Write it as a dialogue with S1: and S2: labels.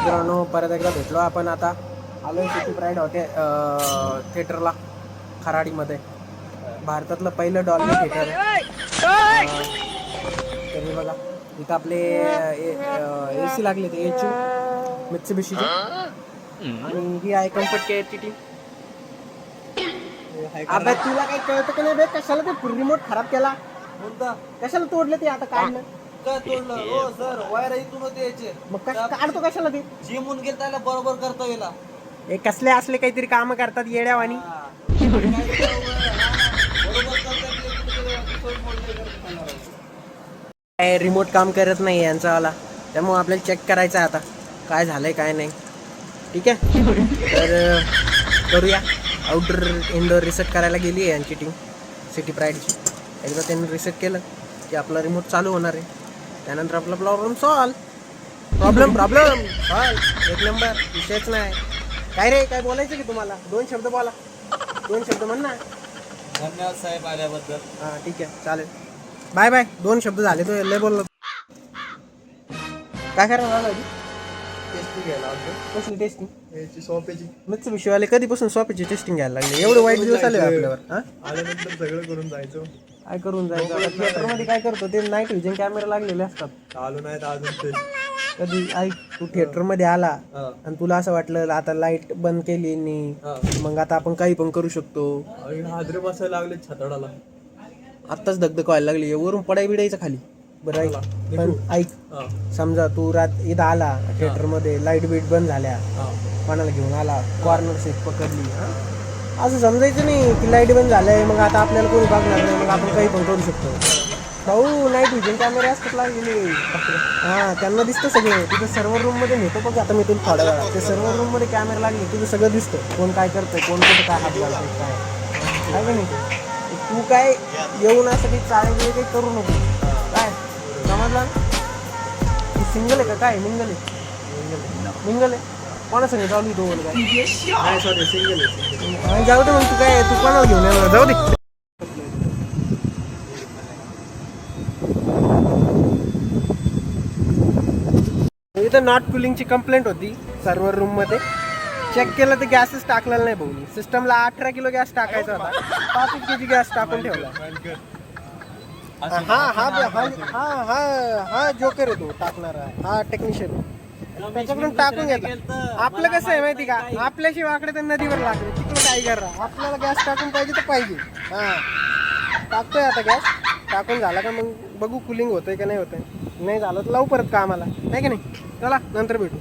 S1: मित्रांनो परत एकदा भेटलो आपण. आता आलो सिटी प्राईड होते थिएटरला खराडीमध्ये. भारतातलं पहिलं डॉल्बी थिएटर आहे. तरी बघा इथं आपले ए सी लागले ते एच मित्सुबिशीचे. आणि ही आहे कम्फर्ट केअरची टीम. अबे तुला काही कळतं का नाही बे? कशाला ते रिमोट खराब केला? कशाला तोडलं ते? आता काढलं
S2: काय तोडलं? हो सर, वायर इथून होते याचे.
S1: मग काढतो कशाला ते?
S2: जिमून गेल त्याला बरोबर करता येईल.
S1: हे कसले असले काहीतरी काम करतात येड्यावानी. काय रिमोट काम करत नाही यांचावाला, त्यामुळे आपल्याला चेक करायचं आहे आता काय झालंय काय नाही. ठीक आहे, तर करूया. आउटडोर इनडोअर रिसेट करायला गेली आहे यांची टीम सिटी प्राईडची. एकदा त्यांनी रिसेट केलं की आपला रिमोट चालू होणार आहे. त्यानंतर आपला प्रॉब्लेम सॉल्व एक नंबर, विषयच नाही. काय रे, काय बोलायचं की तुम्हाला? 2 शब्द बोला, 2 शब्द म्हण ना.
S2: धन्यवाद साहेब आल्याबद्दल.
S1: हां ठीक आहे, चालेल. Bye bye. 2 शब्द झाले, तो लय बोललो. काय करायला आला?
S2: टेस्टिंग घ्यायला
S1: कसली टेस्टिंग?
S2: याची सोप्याची.
S1: मित्सुबिशीवाले कधीपासून स्वतःची टेस्टिंग घ्यायला लागले? एवढे वाईट दिवस आले आपल्यावर. हां,
S2: आल्यानंतर सगळं करून जायचं.
S1: काय करून जायचं? थिएटरमध्ये काय करतो ते? नाईट व्हिजन कॅमेरा लागलेले असतात.
S2: चालू नाहीत अजून ते.
S1: कधी ऐक, तू थिएटरमध्ये आला आणि तुला असं वाटलं आता लाईट बंद केली नाही, मग आता आपण काही पण करू शकतो.
S2: हादरे बसायला लागले छताडाला.
S1: आत्ताच धगधग व्हायला लागली, वरून पडाय बिडायचं खाली. बरं ऐक, पण ऐक, समजा तू इथं आला थिएटरमध्ये, लाईट बीट बंद झाल्या, कोणाला घेऊन आला, कॉर्नर सीट पकडली, असं समजायचं नाही की लाईट बंद झालंय मग आता आपल्याला कोणी बघणार नाही, मग आपण काही पण करू शकतो. भाऊ, नाईट व्हिजन कॅमेरे असतात लागलेले. हां, त्यांना दिसतं सगळं. तिथं सर्व्हर रूममध्ये नेतो बघ आता मी तुला थोड्या वेळा. ते सर्व्हर रूममध्ये कॅमेरा लागले, तुझं सगळं दिसतं. कोण काय करतंय, कोण कुठं काय हात घालतंय, काय का नाही. तू काय येऊन असं काही चाळी काही करू नको. काय समजला? सिंगल आहे का काय? मिंगल आहे. कोणासंग चालू तो काय?
S2: सॉरी, सिंगल आहे.
S1: जाऊ दे मग. तू काय, तू कोणाला घेऊन येणार? जाऊ दे. इथं नॉट कुलिंगची कंप्लेंट होती सर्व्हर रूममध्ये. चेक केलं तर गॅसच टाकलेला नाही भाऊ. सिस्टमला 18 किलो गॅस टाकायचा होता, 5 kg गॅस टाकून ठेवला. हा जोकर आहे तो टाकणारा, हा टेक्निशियन. त्याच्याकडून टाकून घेतला. आपलं कसं आहे माहिती का? आपल्याशी वाकडे तर नदीवर लागले, तिकडे काय करा. आपल्याला गॅस टाकून पाहिजे तर पाहिजे. टाकतोय आता गॅस. टाकून झाला का मग बघू कुलिंग होतंय का नाही होतंय. नाही झालं तर लावू परत कामाला, नाही की नाही. चला, नंतर भेटू.